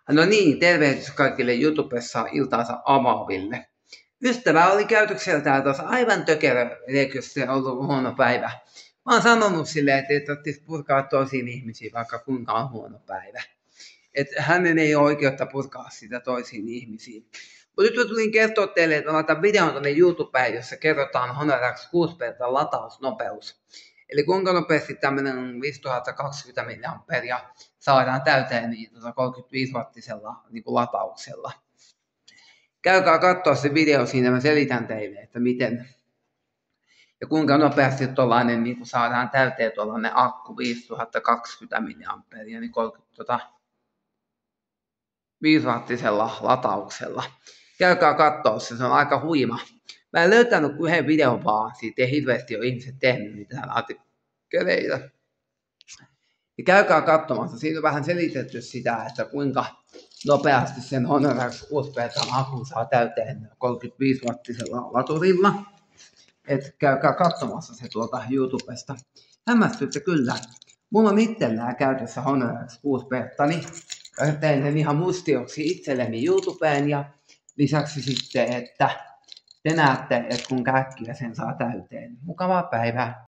No niin, tervehdys kaikille YouTubessa iltaansa avaaville. Ystävä oli käytökseltään tuossa aivan tökerö, eikö se ollut huono päivä. Mä oon sanonut silleen, että ei tarvitsisi purkaa toisiin ihmisiin, vaikka kuinka on huono päivä. Että hänen ei ole oikeutta purkaa sitä toisiin ihmisiin. Mutta nyt mä tulin kertoa teille, että mä laitan videon tuonne YouTubeen, jossa kerrotaan Honor X6 latausnopeus. Eli kuinka nopeasti tämmöinen 5020 mAh saadaan täyteen niin 35-wattisella niin latauksella. Käykää katsoa se video, siinä mä selitän teille, että miten ja kuinka nopeasti tuollainen niin saadaan täyteen tuollainen akku 5020 mAh, niin 35-wattisella latauksella. Käykää katsoa se on aika huima. Mä en löytänyt yhden videon vaan, siitä ei hirveästi ole ihmiset tehnyt mitään artikkeleita. Ja käykää katsomassa, siinä on vähän selitetty sitä, että kuinka nopeasti sen Honor X6 akun saa täyteen 35-wattisella laturilla. Et käykää katsomassa se tuolta YouTubesta. Hämmästytte kyllä. Mulla on itsellään käytössä Honor X6, niin tein sen ihan mustioksi itselleni YouTubeen ja lisäksi sitten, että te näette, että kun äkkiä sen saa täyteen. Mukavaa päivää!